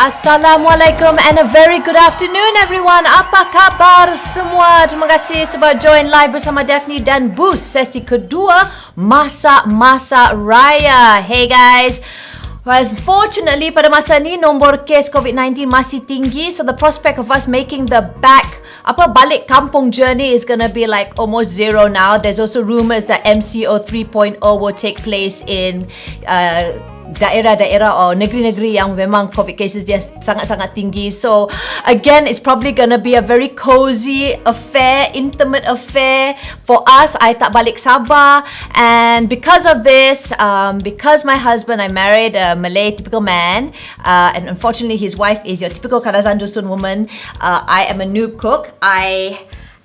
Assalamualaikum and a very good afternoon everyone. Apa khabar semua? Terima kasih sebab join live bersama Daphne dan Boost sesi kedua Masa-Masa Raya. Hey guys, unfortunately pada masa ni nombor kes COVID-19 masih tinggi, so the prospect of us making the balik kampung journey is gonna be like almost zero now. There's also rumours that MCO 3.0 will take place in daerah-daerah atau negeri-negeri yang memang COVID cases dia sangat-sangat tinggi. So again, it's probably gonna be a very cozy affair, intimate affair for us. I tak balik Sabah, and because of this, because my husband, I married a Malay typical man, and unfortunately his wife is your typical Kadazan Dusun woman. I am a Noob Cook.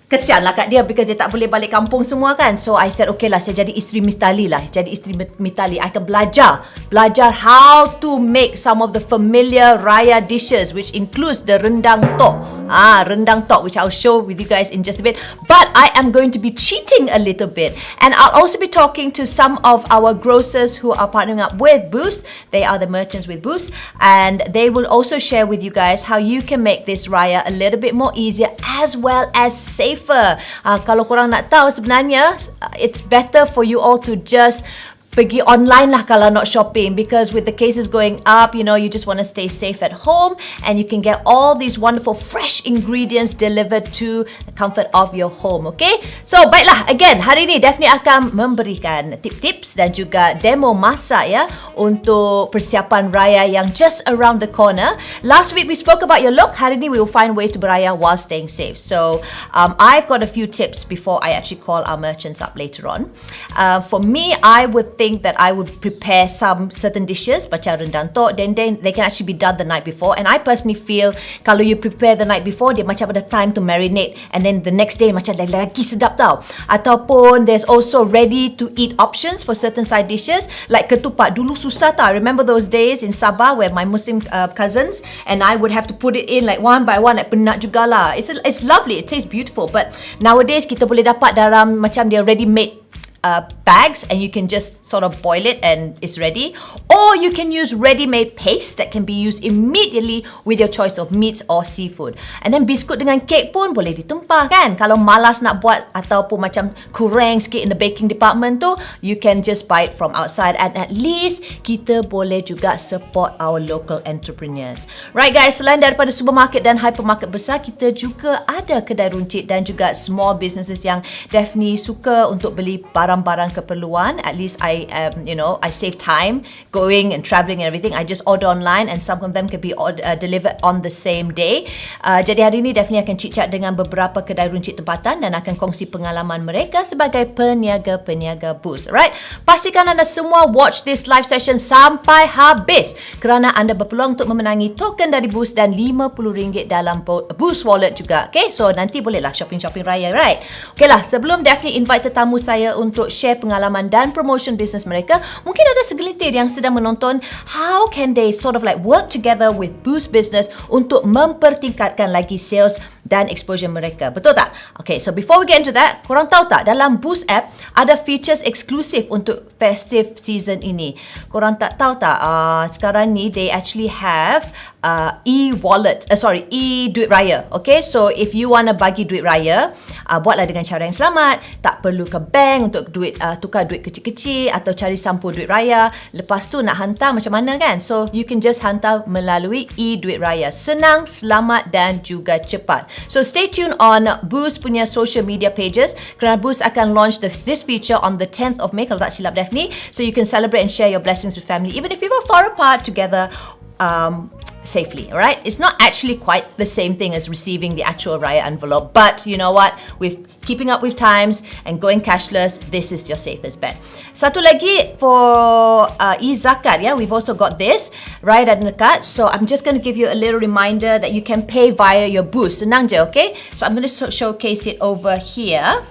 Kesian lah kat dia because dia tak boleh balik kampung semua kan. So I said okay lah, saya jadi isteri Mistali lah. Jadi isteri Mitali, I akan belajar how to make some of the familiar Raya dishes, which includes the Rendang I, which I'll show with you guys in just a bit. But I am going to be cheating a little bit, and I'll also be talking to some of our grocers who are partnering up with Boost. They are the merchants with Boost, and they will also share with you guys how you can make this Raya a little bit more easier as well as safer. Kalau korang nak tahu, sebenarnya it's better for you all to just pergi online lah kalau not shopping, because with the cases going up, you know, you just want to stay safe at home and you can get all these wonderful fresh ingredients delivered to the comfort of your home. Okay, so baiklah, again hari ni Daphne akan memberikan tip-tips dan juga demo masak ya untuk persiapan Raya yang just around the corner. Last week we spoke about your look. Hari ni we will find ways to beraya while staying safe. So I've got a few tips before I actually call our merchants up later on. For me, I would think that I would prepare some certain dishes macam rendang tok, then they can actually be done the night before. And I personally feel kalau you prepare the night before, dia macam ada time to marinate, and then the next day macam lagi sedap tau. Ataupun there's also ready to eat options for certain side dishes like ketupat. Dulu susah tau. I remember those days in Sabah where my Muslim cousins and I would have to put it in like one by one, like penat jugalah. It's lovely, it tastes beautiful, but nowadays kita boleh dapat dalam macam dia ready made bags, and you can just sort of boil it and it's ready. Or you can use ready-made paste that can be used immediately with your choice of meats or seafood. And then biskut dengan kek pun boleh ditumpah kan. Kalau malas nak buat ataupun macam kurang sikit in the baking department tu, you can just buy it from outside, and at least kita boleh juga support our local entrepreneurs. Right guys, selain daripada supermarket dan hypermarket besar, kita juga ada kedai runcit dan juga small businesses yang Daphne suka untuk beli barang-barang keperluan. At least I save time going and travelling and everything. I just order online, and some of them can be delivered on the same day. Jadi hari ini Daphne akan chit-chat dengan beberapa kedai runcit tempatan dan akan kongsi pengalaman mereka sebagai peniaga-peniaga Boost. Alright, pastikan anda semua watch this live session sampai habis kerana anda berpeluang untuk memenangi token dari Boost dan RM50 dalam Boost wallet juga. Okay, so nanti bolehlah shopping-shopping raya, right? Okay lah, sebelum Daphne invite tetamu saya untuk share pengalaman dan promotion business mereka, mungkin ada segelintir yang sedang menonton, how can they sort of like work together with Boost Business untuk mempertingkatkan lagi sales dan exposure mereka. Betul tak? Okay, so before we get into that, korang tahu tak dalam Boost app ada features eksklusif untuk festive season ini? Korang tak tahu tak? Sekarang ni they actually have e-wallet, e-duit raya. Okay, so if you want to bagi duit raya, buatlah dengan cara yang selamat. Tak perlu ke bank untuk tukar duit kecil-kecil atau cari sampul duit raya. Lepas tu nak hantar macam mana kan? So you can just hantar melalui e-duit raya. Senang, selamat dan juga cepat. So stay tuned on Boost punya social media pages kerana Boost akan launch this feature on the 10th of May kalau tak silap Daphne. So you can celebrate and share your blessings with family even if you were far apart together. Safely, alright? It's not actually quite the same thing as receiving the actual Raya envelope, but you know what? With keeping up with times and going cashless, this is your safest bet. Satu lagi for e-zakat, yeah, we've also got this, Raya dah dekat, so I'm just going to give you a little reminder that you can pay via your Boost. Senang je, okay? So I'm going to showcase it over here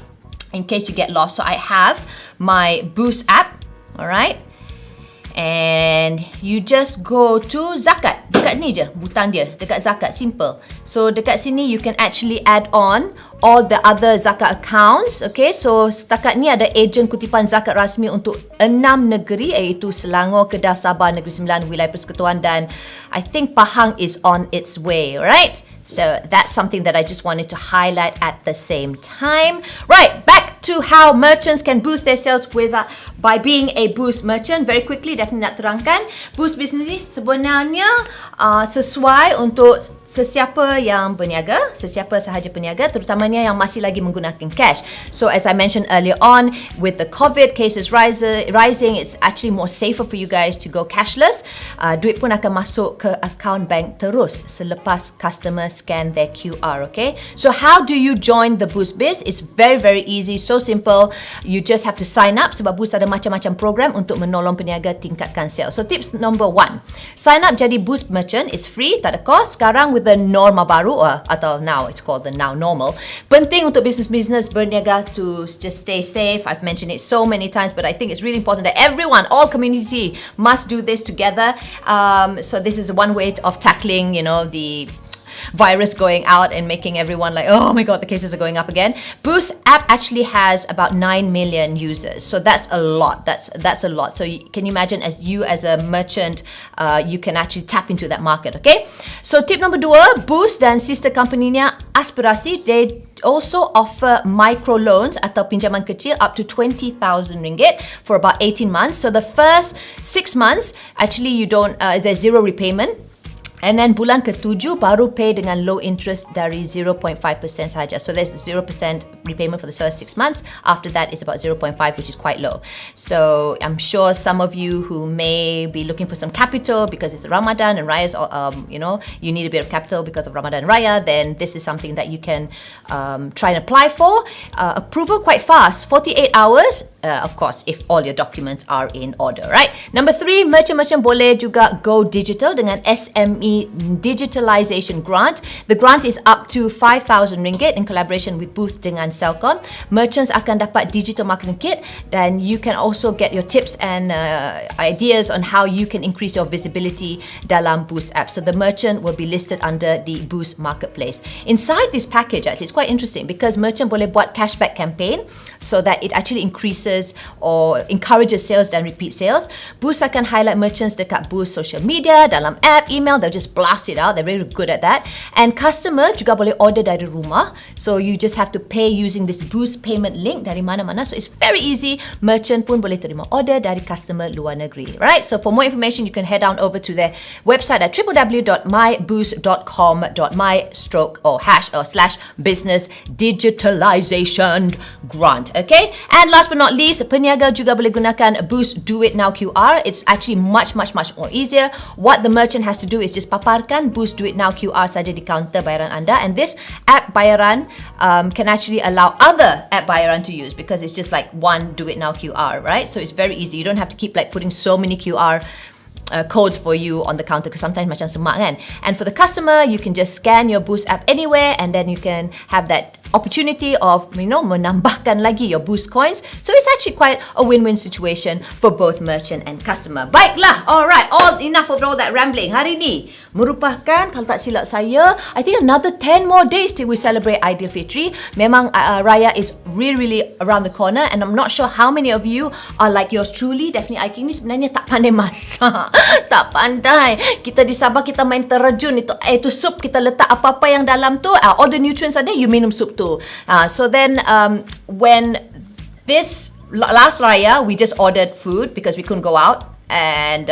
in case you get lost. So I have my Boost app, alright? And you just go to zakat. Dekat ni je butang dia, dekat zakat, simple. So dekat sini you can actually add on all the other zakat accounts. Okay, so setakat ni ada ejen kutipan zakat rasmi untuk 6 negeri iaitu Selangor, Kedah, Sabah, Negeri Sembilan, Wilayah Persekutuan dan I think Pahang is on its way, right? So that's something that I just wanted to highlight at the same time. Right, back to how merchants can boost their sales by being a Boost merchant. Very quickly, Daphne nak terangkan. Boost business sebenarnya sesuai untuk sesiapa yang berniaga, sesiapa sahaja peniaga, terutamanya yang masih lagi menggunakan cash. So as I mentioned earlier on, with the COVID cases rising, it's actually more safer for you guys to go cashless. Duit pun akan masuk ke account bank terus selepas customer scan their QR, okay? So how do you join the Boost Biz? It's very, very easy, so simple. You just have to sign up sebab Boost ada macam-macam program untuk menolong peniaga tingkatkan sales. So tips number 1, sign up jadi Boost merchant. It's free, tak ada cost. Sekarang with the norma baru, atau now it's called the now normal, penting untuk business berniaga to just stay safe. I've mentioned it so many times, but I think it's really important that everyone, all community must do this together. So this is one way of tackling, you know, the virus going out and making everyone like, oh my god, the cases are going up again. Boost app actually has about 9 million users, so that's a lot. That's a lot. So can you imagine, as a merchant, you can actually tap into that market, okay? So tip number 2, Boost dan sister company-nya Aspirasi, they also offer micro loans atau pinjaman kecil up to 20,000 ringgit for about 18 months. So the first 6 months, actually you don't, there's zero repayment. And then bulan ke-7 baru pay dengan low interest dari 0.5% sahaja. So there's 0% repayment for the first 6 months. After that, it's about 0.5, which is quite low. So I'm sure some of you who may be looking for some capital because it's Ramadan and Raya's, you know, you need a bit of capital because of Ramadan and Raya, then this is something that you can try and apply for. Approval quite fast, 48 hours. Of course, if all your documents are in order, right? Number 3, merchant boleh juga go digital dengan SME Digitalization Grant. The grant is up to 5,000 ringgit in collaboration with Booth dengan Celcom. Merchants akan dapat digital marketing kit dan you can also get your tips and ideas on how you can increase your visibility dalam Boost app. So the merchant will be listed under the Boost marketplace. Inside this package, actually, it's quite interesting because merchant boleh buat cashback campaign so that it actually increases or encourages sales dan repeat sales. Boost akan highlight merchants dekat Boost social media, dalam app, email, they'll just blast it out. They're very good at that. And customer juga boleh order dari rumah. So you just have to pay using this Boost payment link dari mana-mana. So it's very easy. Merchant pun boleh terima order dari customer luar negeri. Right? So for more information, you can head down over to their website at www.myboost.com.my/business digitalization grant. Okay? And last but not least, peniaga juga boleh gunakan Boost Do It Now QR. It's actually much more easier. What the merchant has to do is just paparkan Boost Do It Now QR saja di kaunter bayaran anda, and this app bayaran can actually allow other app bayaran to use because it's just like one Do It Now QR, right? So it's very easy. You don't have to keep like putting so many QR codes for you on the counter because sometimes macam semak kan. And for the customer, you can just scan your Boost app anywhere and then you can have that opportunity of, menambahkan lagi your boost coins. So it's actually quite a win-win situation for both merchant and customer. Baiklah, alright, all enough of all that rambling. Hari ni merupakan, kalau tak silap saya, I think another 10 more days till we celebrate Aidilfitri. Memang Raya is really around the corner, and I'm not sure how many of you are like yours truly. Definitely Iking ni sebenarnya tak pandai masak. Tak pandai. Kita di Sabah, kita main terjun itu sup, kita letak apa-apa yang dalam tu, all the nutrients ada, you minum sup tu. So then when this last Raya, we just ordered food because we couldn't go out, and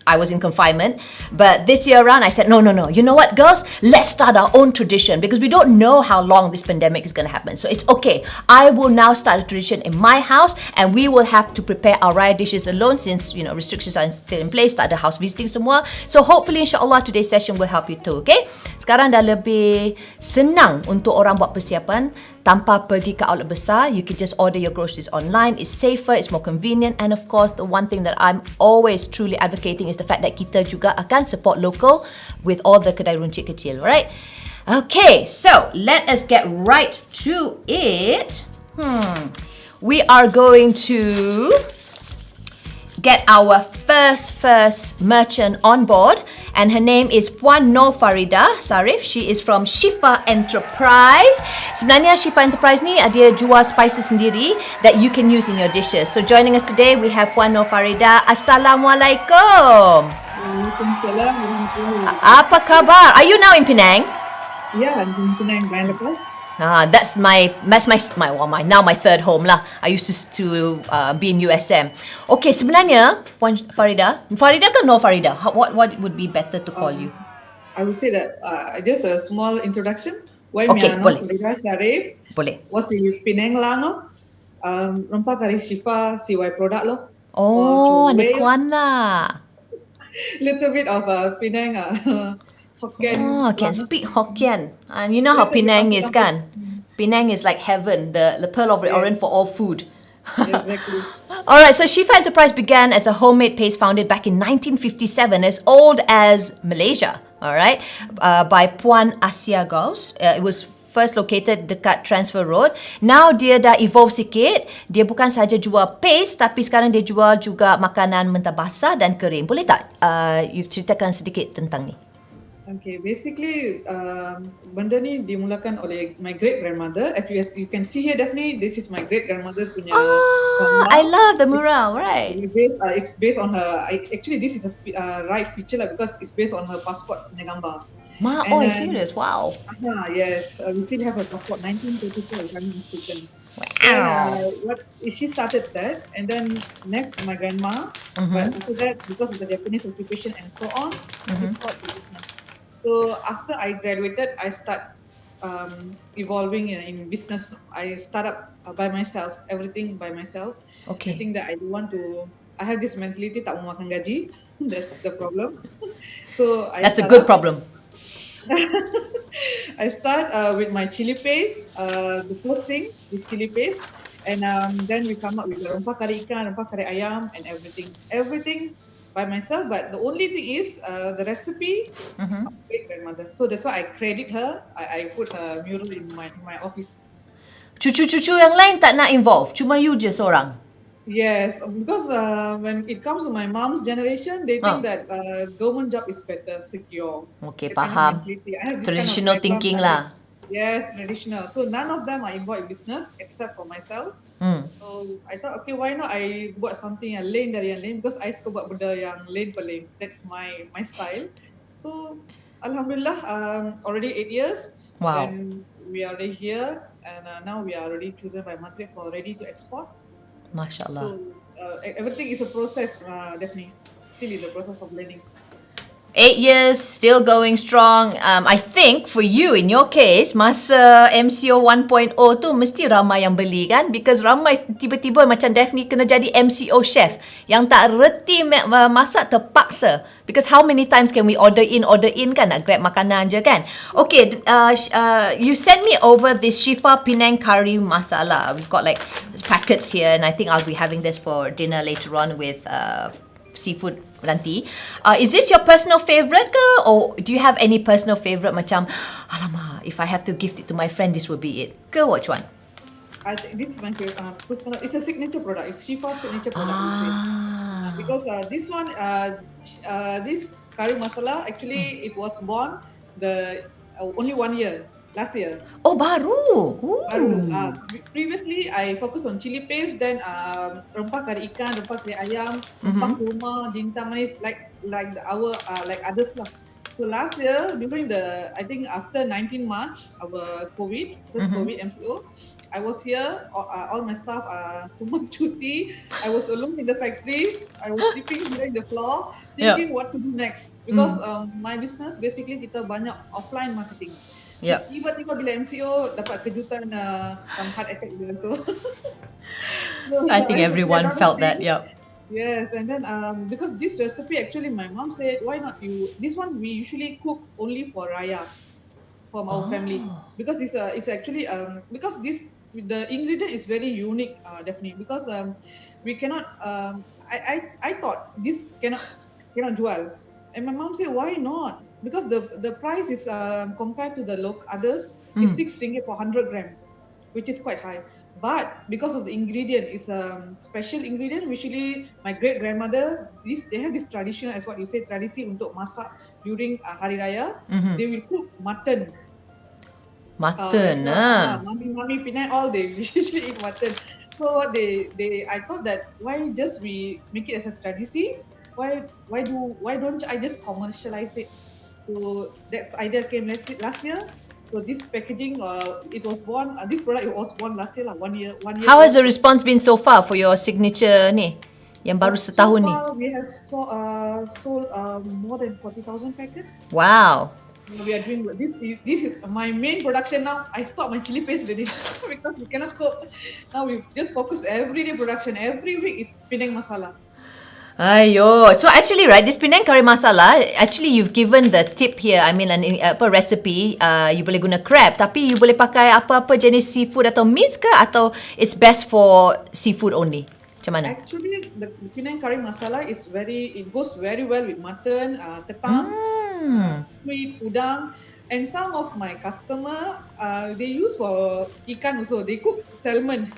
I was in confinement. But this year around, I said, no. You know what, girls? Let's start our own tradition, because we don't know how long this pandemic is going to happen. So it's okay. I will now start a tradition in my house, and we will have to prepare our Raya dishes alone, since restrictions are still in place. Tak ada house visiting semua. So hopefully, insyaAllah, today's session will help you too. Okay? Sekarang dah lebih senang untuk orang buat persiapan tanpa pergi ke outlet besar. You can just order your groceries online. It's safer, it's more convenient, and of course, the one thing that I'm always truly advocating is the fact that kita juga akan support local with all the kedai runcit kecil, right? Okay, so let us get right to it. We are going to get our first merchant on board, and her name is Puan Nur Farida Sarif. She is from Shifa Enterprise. Sebenarnya Shifa Enterprise ni dia jual spices sendiri that you can use in your dishes. So joining us today we have Puan Nur Farida. Assalamualaikum. Waalaikumsalam. Apa khabar? Are you now in Penang? Yeah, I'm in Penang, Grand Lepas. That's my third home lah. I used to be in USM. Okay, sebenarnya Puan Farida ke Nur Farida? What would be better to call you? I would say that just a small introduction. Okay, boleh. Farida Sharif. Boleh. Was the Penang lang rempah kari Shifa CY product lo. Oh, ni Kuan lah. Little bit of Penang Hokkien. Oh, can speak Hokkien. And you know how Penang is, kan? Penang is like heaven, the pearl of the Orient for all food. Exactly. Alright, so Shifa Enterprise began as a homemade paste founded back in 1957, as old as Malaysia. Alright, by Puan Asia Gauss. It was first located dekat Transfer Road. Now dia dah evolve sikit. Dia bukan saja jual paste, tapi sekarang dia jual juga makanan mentah basah dan kering. Boleh tak you ceritakan sedikit tentang ni? Okay, basically benda ni dimulakan oleh my great grandmother. As you can see here, definitely this is my great grandmother's punya. I love the mural, right? It's based on her. Actually, this is a right feature lah, because it's based on her passport punya gambar. Serious? Wow. Yes, we still have her passport 1934, if I'm not mistaken. Wow. She started that, and then next my grandma. But after that, because of the Japanese occupation and so on, we got the business. So after I graduated, I start evolving in business. I start up by myself, everything by myself. Okay. I think that I don't want to. I have this mentality tak mau makan gaji. That's the problem. So that's a good problem. I start with my chili paste. The first thing is chili paste, and then we come up with rempah kari ikan, rempah kari ayam, and everything by myself. But the only thing is the recipe of my great grandmother. So that's why I credit her. I put her mural in my office. Cucu-cucu yang lain tak nak involve, cuma you je seorang. Yes, because when it comes to my mom's generation, they think that government job is better, secure. Okay, faham. Traditional kind of thinking lah. Yes, traditional. So none of them are involved in business except for myself. So I thought, okay, why not I buat something yang lain dari yang lain, because I suka buat benda yang lain paling. That's my style. So Alhamdulillah, already 8 years. Wow. And we are already here, and now we are already chosen by Madrid for ready to export. MashaAllah. So everything is a process, definitely. Still in the process of learning. 8 years, still going strong. I think for you, in your case, masa MCO 1.0 tu mesti ramai yang beli kan? Because ramai tiba-tiba macam Daphne kena jadi MCO chef. Yang tak reti masak terpaksa. Because how many times can we order in kan? Nak grab makanan je kan? Okay, you sent me over this Shifa Penang Curry Masala. We've got like packets here, and I think I'll be having this for dinner later on with seafood nanti. Is this your personal favourite ke? Or do you have any personal favourite macam, alamak, if I have to gift it to my friend, this will be it. Ke which one? I think this is my favorite personal. It's a signature product. It's Shifa's signature product. Because this one, this curry masala, actually it was born the only 1 year last year. Oh, baru. Baru. Previously, I focused on chili paste, then rempah kari ikan, rempah kari ayam, rempah kurma, jintan manis, like our like others lah. So last year, during I think after 19 March, our COVID, first COVID MCO, I was here, all my staff semua cuti. I was alone in the factory. I was sleeping here in the floor, thinking what to do next. Because my business, basically kita banyak offline marketing. Tiba-tiba bila MCO, dapat kejutan some heart attack juga. So I think everyone felt that, Yes, and then because this recipe, actually my mom said, why not this one we usually cook only for Raya, for our family. Because it's actually, because the ingredient is very unique, definitely. Because we cannot, I thought this cannot jual. And my mom said, why not? Because the price is, compared to the others, is 6 ringgit for 100 gram, which is quite high. But because of the ingredient, it's a special ingredient. Usually, my great grandmother, they have this tradition, as what you say, tradisi untuk masak during Hari Raya. They will cook mutton. Mummy, Penang, all they usually eat mutton. So I thought that why just we make it as a tradisi? Why don't I just commercialize it? So that idea came last year. So this packaging, it was born. This product was born last year, 1 year. How has the response been so far for your signature ni, yang baru setahun ni? We have sold more than 40,000 packets. Wow. We are doing this. This is my main production now. I stopped my chili paste already because we cannot cook. Now we just focus everyday production. Every week is Penang masala. Ayo. So actually, right, this Penang curry masala, actually you've given the tip here. I mean, apa recipe, you boleh guna crab, tapi you boleh pakai apa-apa jenis seafood atau meats ke, atau it's best for seafood only? Macam mana? Actually, the Penang curry masala it goes very well with mutton, ketam, sweet, udang, and some of my customer, they use for ikan also. They cook salmon.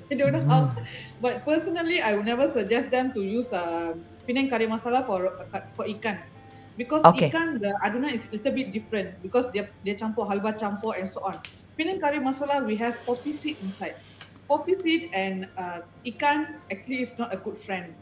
I don't know how, but personally, I would never suggest them to use Penang curry masala for ikan, because ikan the adunan is a little bit different because dia campur halwa campur and so on. Penang curry masala we have poppy seed inside. Poppy seed and ikan actually is not a good friend.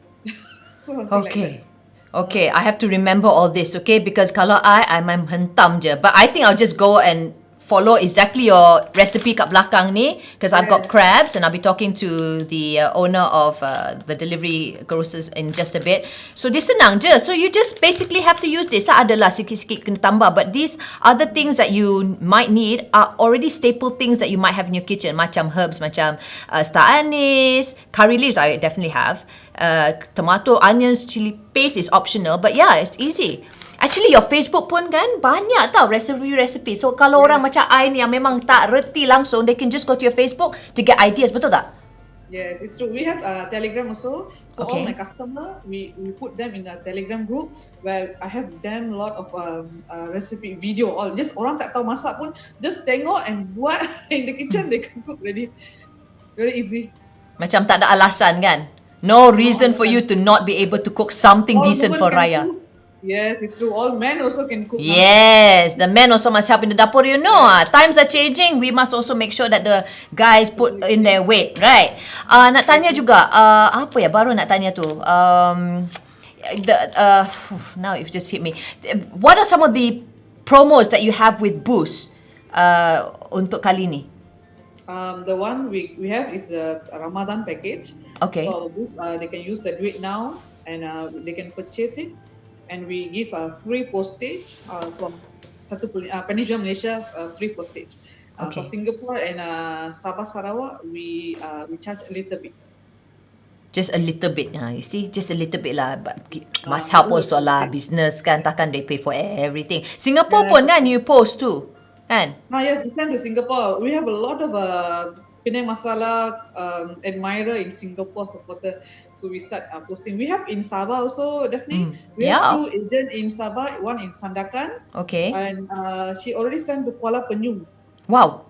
Okay, I have to remember all this, okay? Because kalau I main hentam je. But I think I'll just go and follow exactly your recipe kat belakang ni, because I've got crabs and I'll be talking to the owner of the delivery grocers in just a bit. So dia senang je. So you just basically have to use this. Adalah sikit-sikit kena tambah, but these other things that you might need are already staple things that you might have in your kitchen, macam herbs, macam star anise, curry leaves I definitely have. Tomato, onions, chili paste is optional, but yeah, it's easy. Actually, your Facebook pun kan banyak tau recipe. So, kalau orang macam I ni yang memang tak reti langsung, they can just go to your Facebook to get ideas. Betul tak? Yes, it's true. We have Telegram also. So, all my customer, we put them in a Telegram group where I have them a lot of recipe video. All just orang tak tahu masak pun, just tengok and buat in the kitchen, they can cook ready. Very easy. Macam tak ada alasan kan? No reason for you to not be able to cook something decent for Raya. Yes, it's true. All men also can cook. Yes, the men also must help in the dapur, you know. Times are changing. We must also make sure that the guys put in their weight, right? Nak tanya juga, apa ya baru nak tanya tu? Now you've just hit me. What are some of the promos that you have with Boost untuk kali ni? The one we have is the Ramadan package. Okay. So Boost, they can use the duit now and they can purchase it. And we give a free postage from Peninsula Malaysia, free postage. For Singapore and Sabah Sarawak, we charge a little bit. Just a little bit, you see, just a little bit lah. But must help also lah, business kan, takkan they pay for everything. Singapore pun kan, you post too, kan? Yes, we send to Singapore. We have a lot of Penang Masala admirer in Singapore, supporter. So we start posting. We have in Sabah also, definitely. We have 2 agents in Sabah, one in Sandakan. Okay. And she already sent to Kuala Penyum. Wow.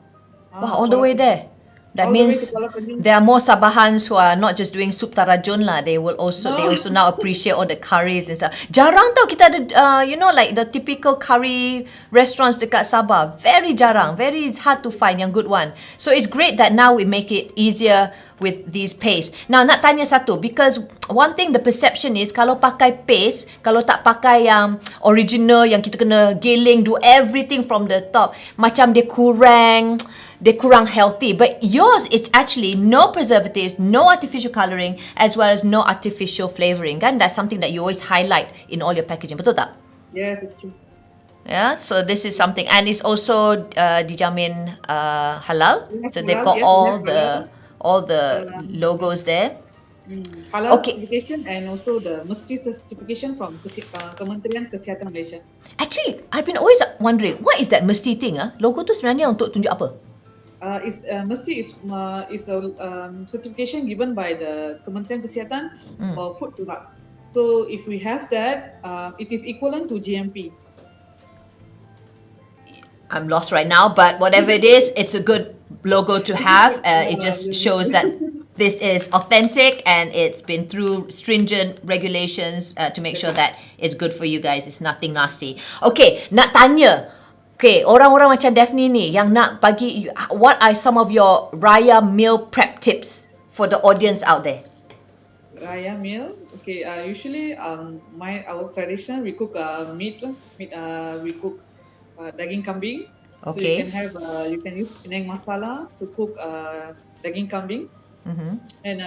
Wow, all the way there. That All the way to means Kuala Penyum. there are more Sabahans who are not just doing soup tarajun lah. They also now appreciate all the curries and stuff. Jarang tau kita ada like the typical curry restaurants dekat Sabah. Very jarang. Very hard to find yang good one. So it's great that now we make it easier with these paste. Now nak tanya satu, because one thing the perception is kalau pakai paste, kalau tak pakai yang original yang kita kena giling, do everything from the top, macam dia kurang healthy. But yours, it's actually no preservatives, no artificial colouring, as well as no artificial flavouring. Kan? That's something that you always highlight in all your packaging. Betul tak? Yes, it's true. Yeah, so this is something, and it's also dijamin halal. Yes, So they've halal, got yes, all the logos there. Halal certification and also the Mesti certification from Kementerian Kesihatan Malaysia. Actually, I've been always wondering, what is that Mesti thing? Logo tu sebenarnya untuk tunjuk apa? Mesti is a certification given by the Kementerian Kesihatan for food product. So if we have that, it is equivalent to GMP. I'm lost right now, but whatever it is, it's a good logo to have. It just shows that this is authentic and it's been through stringent regulations to make sure that it's good for you guys. It's nothing nasty. Okay, nak tanya. Okay, orang-orang macam Daphne ni yang nak bagi, what are some of your Raya meal prep tips for the audience out there? Raya meal, okay. Usually, our tradition we cook meat. We cook daging kambing. Okay. So you can use Penang masala to cook daging kambing. And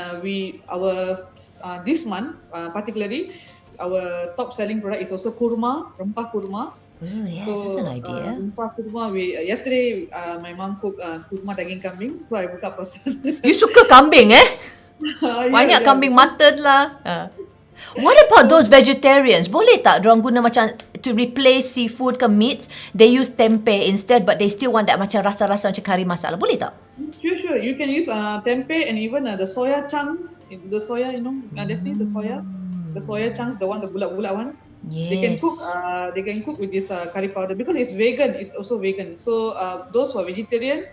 this month particularly, our top selling product is also kurma, rempah kurma. Oh yes, that's an idea. Rempah kurma. Yesterday my mom cooked kurma daging kambing, so I buka pasal. You suka kambing Banyak kambing mutton lah. What about those vegetarians? Boleh tak diorang guna macam to replace seafood ke meats, they use tempeh instead, but they still want that macam rasa-rasa macam kari masala. Boleh tak? Sure. You can use tempeh and even the soya chunks. The soya, definitely the soya chunks, the bulat-bulat one. Yes. They can cook with this curry powder because it's vegan. It's also vegan. So those who are vegetarian,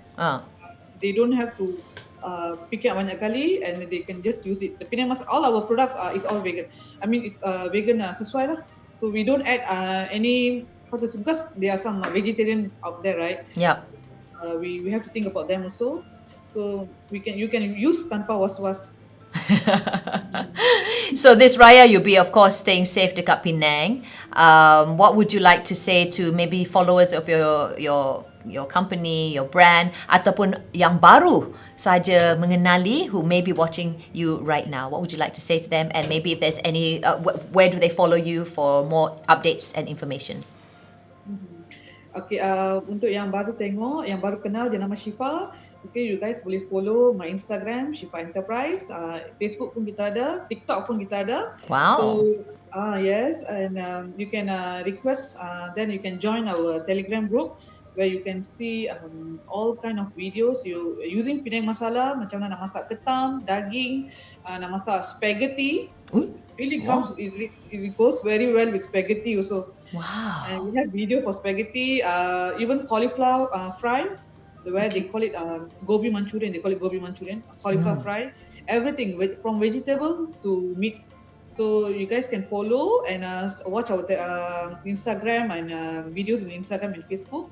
they don't have to pick it up banyak kali and they can just use it. The Penang all our products is all vegan. I mean, it's vegan sesuai lah. So we don't add any because there are some vegetarian out there, right? Yeah. So, we have to think about them also. So you can use tanpa was-was. So this Raya, you'll be of course staying safe dekat Penang. What would you like to say to maybe followers of your company, your brand, ataupun yang baru saja mengenali who may be watching you right now? What would you like to say to them? And maybe if there's any, where do they follow you for more updates and information? Okay, untuk yang baru tengok, yang baru kenal jenama Shifa, okay, you guys boleh follow my Instagram, Shifa Enterprise, Facebook pun kita ada, TikTok pun kita ada. Wow. So, yes, and you can request, then you can join our Telegram group where you can see all kind of videos using Penang masala, macam mana nak masak ketam, daging, nak masak spaghetti. Really comes, it goes very well with spaghetti also. Wow. And we have video for spaghetti, even cauliflower fry, where they call it gobi Manchurian. They call it gobi Manchurian, cauliflower fry, everything from vegetable to meat. So you guys can follow and watch our Instagram and videos on Instagram and Facebook.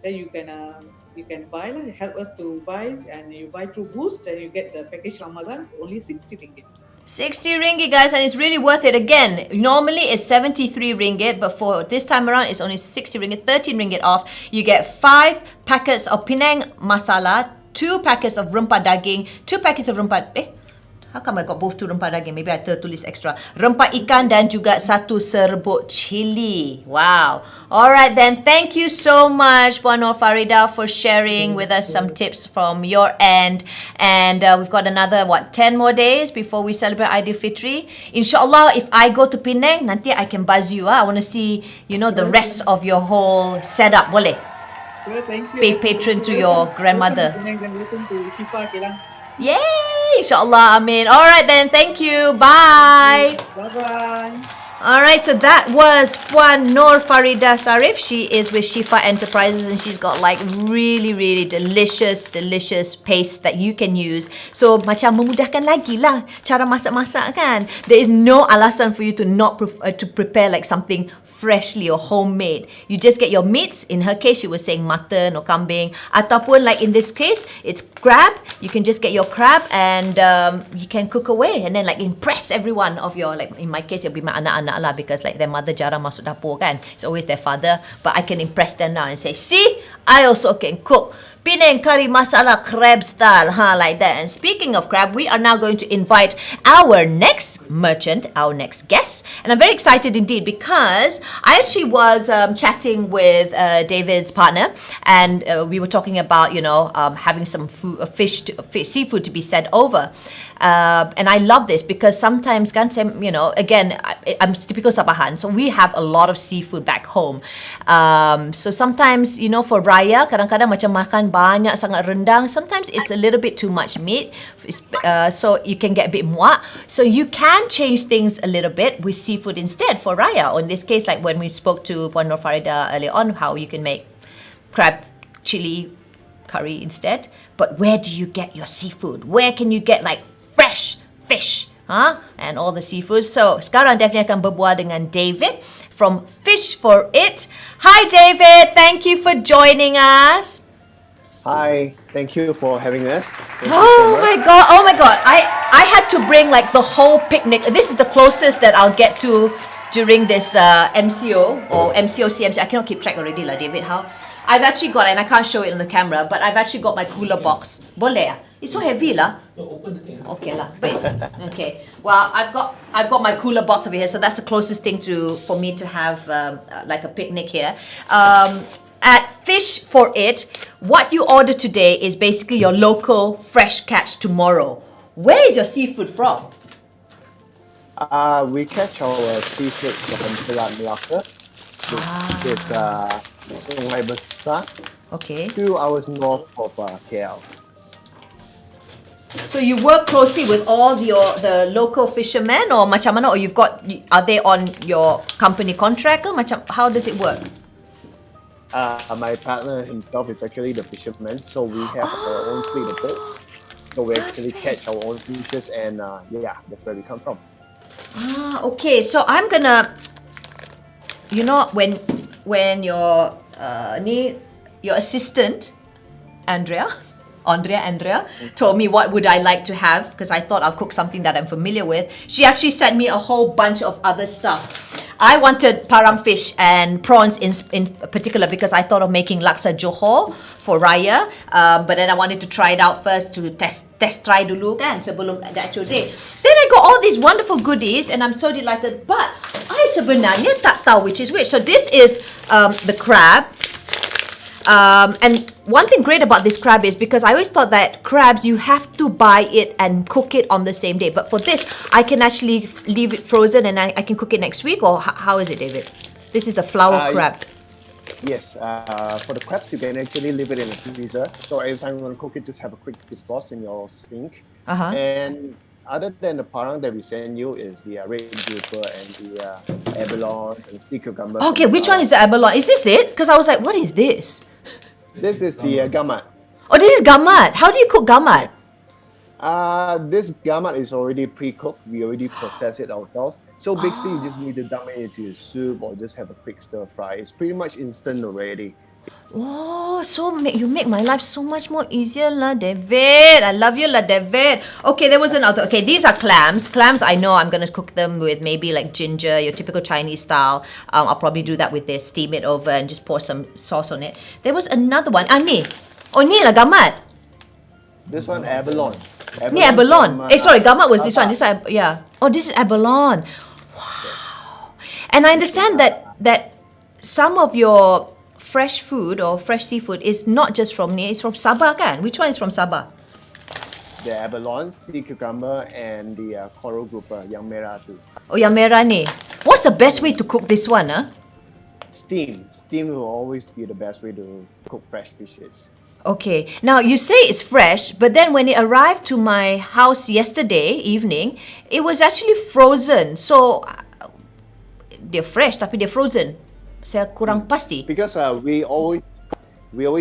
Then you can buy, help us to buy, and you buy through Boost, and you get the package Ramadan for only 60 ringgit. 60 ringgit, guys, and it's really worth it. Again, normally it's 73 ringgit, but for this time around, it's only 60 ringgit, 13 ringgit off. You get 5 packets of Penang masala, 2 packets of rempah daging, 2 packets of rempah... How come I got both 2 rempah daging? Maybe I tertulis extra. Rempah ikan dan juga 1 serbuk cili. Wow. Alright then, thank you so much Puan Nur Farida for sharing with us some tips from your end. And we've got another, 10 more days before we celebrate Aidilfitri. InsyaAllah, if I go to Penang, nanti I can buzz you. I want to see, the rest of your whole setup. Boleh? Sure, thank you. Pay patron to your grandmother. Welcome to Penang and welcome to Shifa, Kelang. Yay! Inshallah, Amin. All right then, thank you. Bye. Bye-bye. Alright, so that was Puan Nur Farida Sarif. She is with Shifa Enterprises and she's got like really delicious paste that you can use. So macam memudahkan lagi lah cara masak-masak kan. There is no alasan for you to not to prepare like something freshly or homemade. You just get your meats. In her case, she was saying mutton or kambing. Ataupun like in this case, it's crab. You can just get your crab and you can cook away and then like impress everyone of your, like in my case, it'll be my anak-anak lah because like their mother jarang masuk dapur kan. It's always their father. But I can impress them now and say, see, I also can cook. Penang curry masala crab style, like that. And speaking of crab, we are now going to invite our next merchant, our next guest. And I'm very excited indeed because I actually was chatting with David's partner and we were talking about, having some seafood to be sent over. And I love this because sometimes kan, again, I'm typical Sabahan, so we have a lot of seafood back home. So sometimes, for Raya, kadang-kadang macam makan banyak sangat rendang, sometimes it's a little bit too much meat, so you can get a bit muak. So you can change things a little bit with seafood instead for Raya. Or in this case, like when we spoke to Puan Nur Farida earlier on, how you can make crab chili curry instead. But where do you get your seafood? Where can you get like fresh fish, and all the seafood? So sekarang definitely akan berbual dengan David from Fish for It. Hi David, thank you for joining us. Hi, thank you for having us. Oh my god, I had to bring like the whole picnic. This is the closest that I'll get to during this MCO or MCO CMC. I cannot keep track already lah, David. How I've actually got, and I can't show it on the camera, but I've actually got my cooler box. Boleh? It's so heavy lah. Okay lah. Okay. Well, I've got my cooler box over here, so that's the closest thing for me to have like a picnic here. At Fish for It, what you order today is basically your local fresh catch tomorrow. Where is your seafood from? We catch our seafood from Selat Melaka. It's Sungai Besar, Okay. 2 hours north of KL. So you work closely with all the local fishermen, or macam mana? Or are they on your company contract? Or macam, how does it work? My partner himself is actually the fisherman, so we have our own fleet of boats. So we actually catch our own fishes, and that's where we come from. Okay. So I'm gonna, when your assistant Andrea told me what would I like to have, because I thought I'll cook something that I'm familiar with. She actually sent me a whole bunch of other stuff. I wanted parang fish and prawns in particular because I thought of making laksa Johor for Raya, but then I wanted to try it out first to test try dulu kan sebelum the actual day. Then I got all these wonderful goodies and I'm so delighted, but I sebenarnya tak tahu which is which. So this is the crab. And one thing great about this crab is because I always thought that crabs you have to buy it and cook it on the same day, but for this I can actually leave it frozen and I can cook it next week. Or how is it, David? This is the flower crab. Yes, for the crabs you can actually leave it in the freezer, so every time you want to cook it, just have a quick sauce in your sink. And other than the parang that we send you is the red grouper and the abalone and sea cucumber. Okay, which one is the abalone? Is this it? Because I was like, what is this? This is the gamat. Oh, this is gamat. How do you cook gamat? This gamat is already pre-cooked. We already process it ourselves. So basically, you just need to dump it into your soup or just have a quick stir fry. It's pretty much instant already. Oh, so you make my life so much more easier lah, David. I love you lah, David. Okay, there was another. Okay, these are clams. Clams, I know I'm going to cook them with maybe like ginger, your typical Chinese style. I'll probably do that with this, steam it over and just pour some sauce on it. There was another one. Ni. Oh, ni lah gamat. This one, abalone. Ni abalone. Sorry, gamat was this one. This one, yeah. Oh, this is abalone. Wow. And I understand that some of your fresh food or fresh seafood is not just from ni, it's from Sabah kan? Which one is from Sabah? The abalone, sea cucumber, and the coral grouper, yang merah tu. Oh, yang merah ni. What's the best way to cook this one? Steam steam will always be the best way to cook fresh fishes. Okay. Now you say it's fresh, but then when it arrived to my house yesterday evening, it was actually frozen. So they're fresh tapi they're frozen. Saya kurang pasti. Because we always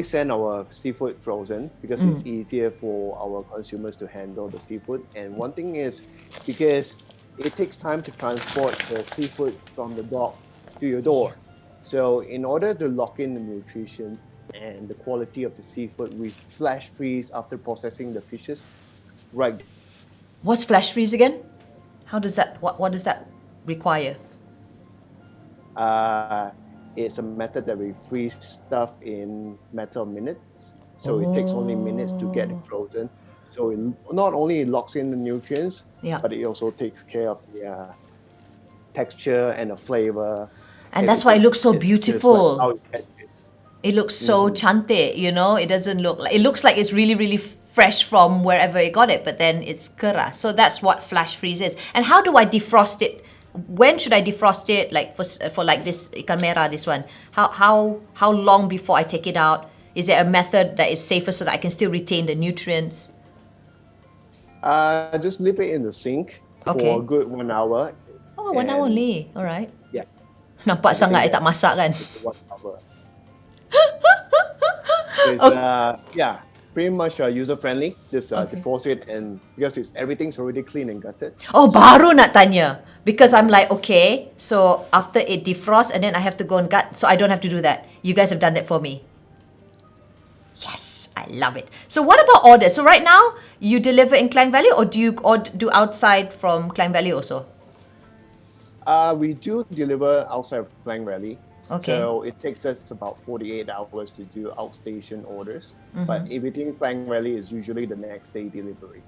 send our seafood frozen because it's easier for our consumers to handle the seafood. And one thing is because it takes time to transport the seafood from the dock to your door. So in order to lock in the nutrition and the quality of the seafood, we flash freeze after processing the fishes. Right. What's flash freeze again? How does that? What does that require? It's a method that we freeze stuff in matter of minutes. So it takes only minutes to get it frozen. So it not only locks in the nutrients, but it also takes care of the texture and the flavor. And that's why it looks so beautiful. Like how you get it. It looks so cantik, you know. It doesn't look like, it looks like it's really, really fresh from wherever it got it, but then it's keras. So that's what flash freeze is. And how do I defrost it? When should I defrost it? Like for like this ikan merah, this one. How long before I take it out? Is there a method that is safer so that I can still retain the nutrients? Just leave it in the sink for a good 1 hour. Oh, 1 hour only. All right. Yeah. Nampak sangat I tak masak kan? 1 hour. It's, pretty much user friendly. Just defrost it, and because everything's already clean and gutted. Oh, baru nak tanya. Because I'm like, okay, so after it defrosts and then I have to go and gut, so I don't have to do that. You guys have done that for me. Yes, I love it. So what about orders? So right now, you deliver in Klang Valley or do you do outside from Klang Valley also? We do deliver outside of Klang Valley. Okay. So it takes us about 48 hours to do outstation orders. But if within Klang Valley, is usually the next day delivery.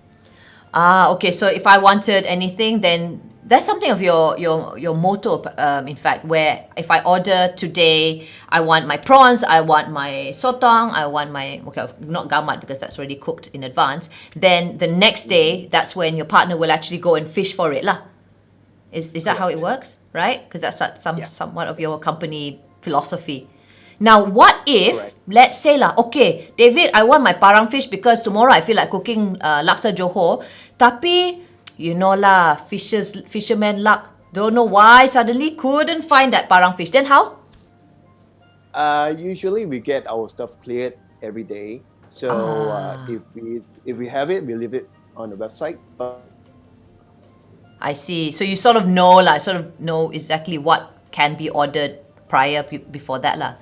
Okay. So if I wanted anything, then that's something of your motto, in fact, where if I order today, I want my prawns, I want my sotong, I want my, okay, not gamat because that's already cooked in advance. Then the next day, that's when your partner will actually go and fish for it lah. Is that how it works, right? Because that's somewhat of your company philosophy. Now, what if, let's say lah, okay, David, I want my parang fish because tomorrow I feel like cooking laksa Johor, tapi, you know lah, fisherman luck, don't know why suddenly couldn't find that parang fish. Then how? Usually we get our stuff cleared every day. So if we have it, we leave it on the website. I see. So you sort of know exactly what can be ordered prior before that lah.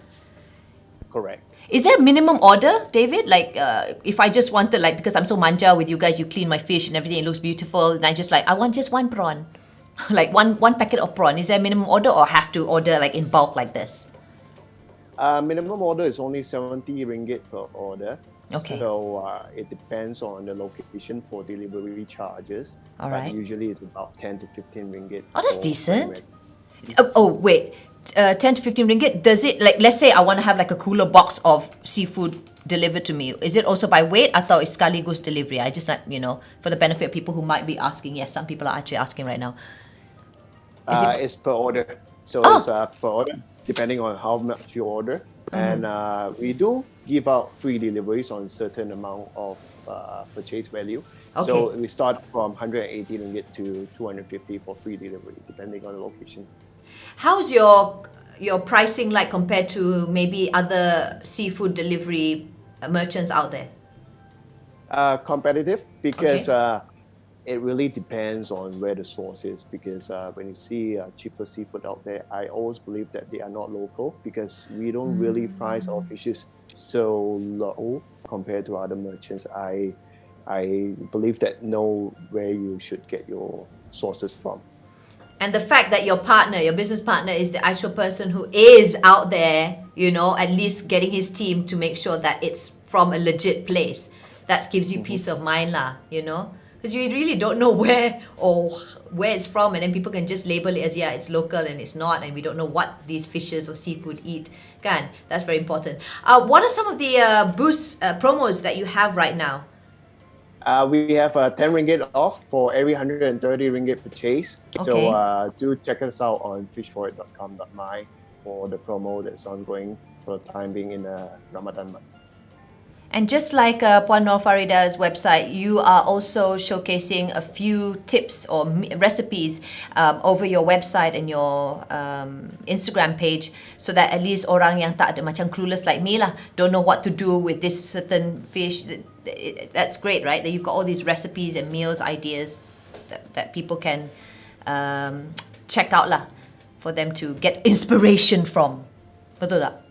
Correct. Is there a minimum order, David? Like, if I just wanted, like, because I'm so manja with you guys, you clean my fish and everything, it looks beautiful, and I just like, I want just one prawn. Like one packet of prawn. Is there a minimum order or have to order like in bulk like this? Minimum order is only 70 ringgit per order. Okay. So it depends on the location for delivery charges. All right. Usually it's about 10 to 15 ringgit. Oh, that's decent. Wait. 10 to 15 ringgit, does it, like, let's say I want to have like a cooler box of seafood delivered to me, is it also by weight atau is sekaligus delivery? I just not, for the benefit of people who might be asking. Yes, some people are actually asking right now. It's per order. So it's per order, depending on how much you order. And we do give out free deliveries on certain amount of purchase value. Okay. So we start from 180 ringgit to 250 for free delivery, depending on the location. How's your pricing like compared to maybe other seafood delivery merchants out there? Competitive because it really depends on where the source is. Because when you see cheaper seafood out there, I always believe that they are not local because we don't really price our fishes so low compared to other merchants. I believe that know where you should get your sources from. And the fact that your partner, your business partner, is the actual person who is out there, at least getting his team to make sure that it's from a legit place. That gives you peace of mind lah, Because you really don't know where it's from, and then people can just label it as, it's local and it's not, and we don't know what these fishes or seafood eat. Kan? That's very important. What are some of the boost promos that you have right now? We have 10 ringgit off for every 130 ringgit purchase. Okay. So do check us out on fishforit.com.my. for the promo that's ongoing for the time being in Ramadan month. And just like Puan Nur Farida's website, you are also showcasing a few tips or recipes over your website and your Instagram page, so that at least orang yang tak ada macam clueless like me lah, don't know what to do with this certain fish. That's great, right? That you've got all these recipes and meals ideas that people can check out lah, for them to get inspiration from. Betul tak?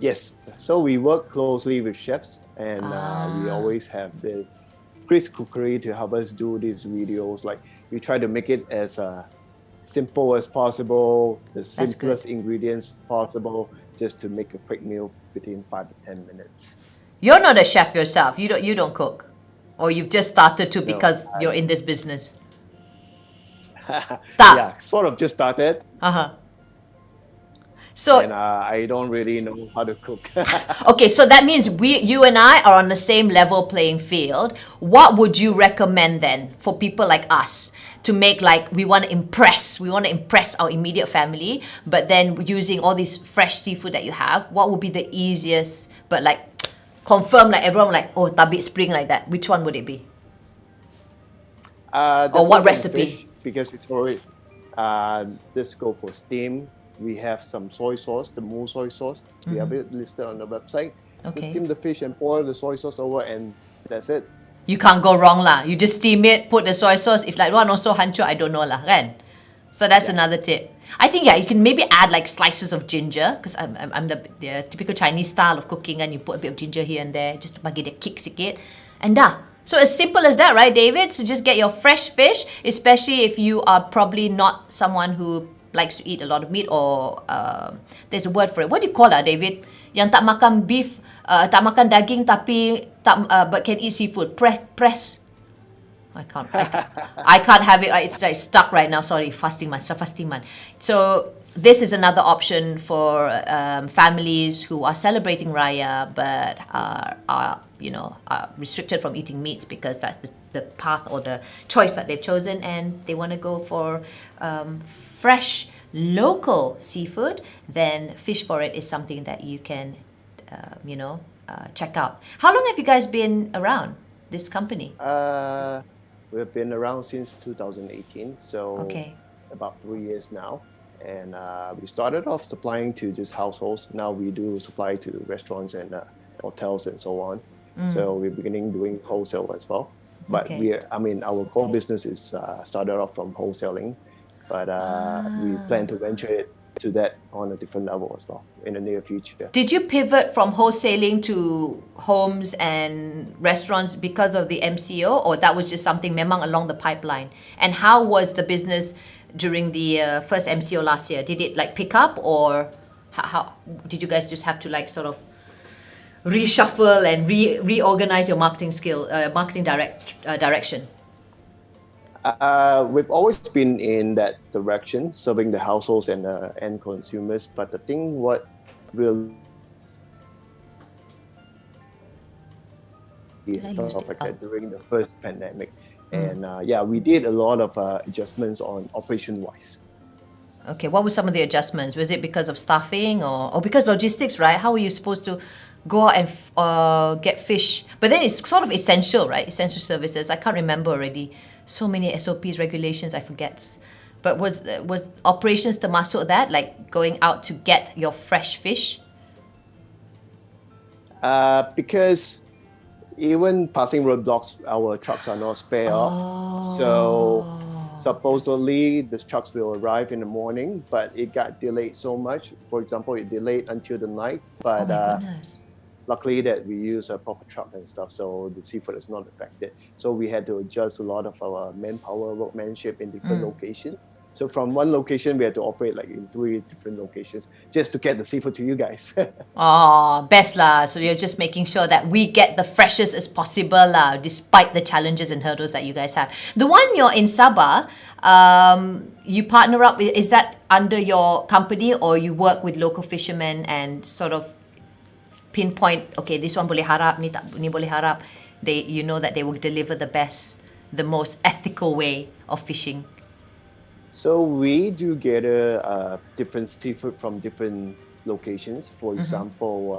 Yes, so we work closely with chefs, and we always have this Chris Cookery to help us do these videos. Like, we try to make it as simple as possible, the simplest ingredients possible, just to make a quick meal within 5 to 10 minutes. You're not a chef yourself. You don't cook, or you've just started to because you're in this business. Yeah, sort of just started. So, and I don't really know how to cook. okay, so that means you and I are on the same level playing field. What would you recommend then for people like us to make, like, we want to impress our immediate family, but then using all this fresh seafood that you have, what would be the easiest, but like confirm, like everyone like, oh, tabik spring like that, which one would it be? Or what recipe? Fish, because it's already, just go for steam. We have some soy sauce, the moo soy sauce. We have it listed on the website. Okay. Just steam the fish and pour the soy sauce over, and that's it. You can't go wrong lah. You just steam it, put the soy sauce. If like one also hancur, I don't know lah, kan? So that's another tip. I think you can maybe add like slices of ginger, because I'm the typical Chinese style of cooking, and you put a bit of ginger here and there just to bagi dia kick sikit, and dah. So as simple as that, right, David? So just get your fresh fish, especially if you are probably not someone who likes to eat a lot of meat, or there's a word for it. What do you call that, David? Yang tak makan beef, tak makan daging tapi but can eat seafood. Press. I can't have it. It's like stuck right now. Sorry, fasting man. So this is another option for families who are celebrating Raya but are restricted from eating meats because that's the path or the choice that they've chosen, and they want to go for fresh local seafood. Then fish for it is something that you can check out. How long have you guys been around, this company? We've been around since 2018, so Okay. about 3 years now. And we started off supplying to just households. Now we do supply to restaurants and hotels and so on. So we're beginning doing wholesale as well. But Okay. our core business is started off from wholesaling, but we plan to venture it to that on a different level as well in the near future. Did you pivot from wholesaling to homes and restaurants because of the MCO, or that was just something memang along the pipeline? And how was the business during the first MCO last year? Did it like pick up, or how did you guys just have to like sort of reshuffle and reorganize your marketing direction? We've always been in that direction, serving the households and the end consumers. But the thing, what really stuff like that during the first pandemic, and we did a lot of adjustments on operation-wise. Okay, what were some of the adjustments? Was it because of staffing or because logistics, right? How were you supposed to go out and get fish? But then it's sort of essential, right? Essential services. I can't remember already. So many SOPs, regulations, I forget. But was operations termasuk that, like going out to get your fresh fish? Because even passing roadblocks, our trucks are not spare up. So supposedly the trucks will arrive in the morning, but it got delayed so much. For example, it delayed until the night. But luckily that we use a proper truck and stuff, so the seafood is not affected. So we had to adjust a lot of our manpower, workmanship in different locations. So from one location, we had to operate like in 3 different locations just to get the seafood to you guys. Oh, best lah. So you're just making sure that we get the freshest as possible lah, despite the challenges and hurdles that you guys have. The one you're in Sabah, you partner up with, is that under your company, or you work with local fishermen and sort of pinpoint, okay, this one boleh harap, ni boleh harap. You know that they will deliver the best, the most ethical way of fishing. So we do gather different seafood from different locations. For example,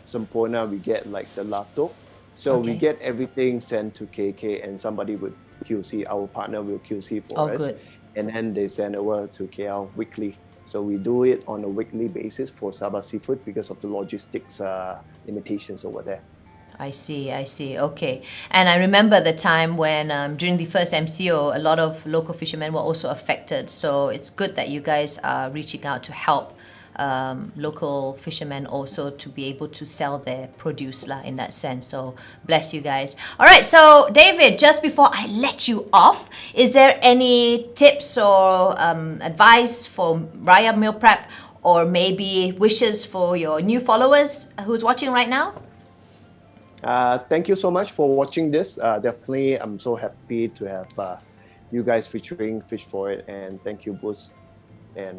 Sempurna, we get like the lato. So we get everything sent to KK and somebody would QC, our partner will QC for us. Good. And then they send over to KL weekly. So we do it on a weekly basis for Sabah Seafood because of the logistics limitations over there. I see. Okay. And I remember the time when during the first MCO, a lot of local fishermen were also affected. So it's good that you guys are reaching out to help local fishermen also to be able to sell their produce lah, in that sense. So bless you guys. All right. So David, just before I let you off, is there any tips or advice for Raya meal prep, or maybe wishes for your new followers who's watching right now? Thank you so much for watching this. Definitely, I'm so happy to have you guys featuring Fish for It, and thank you, Boost, and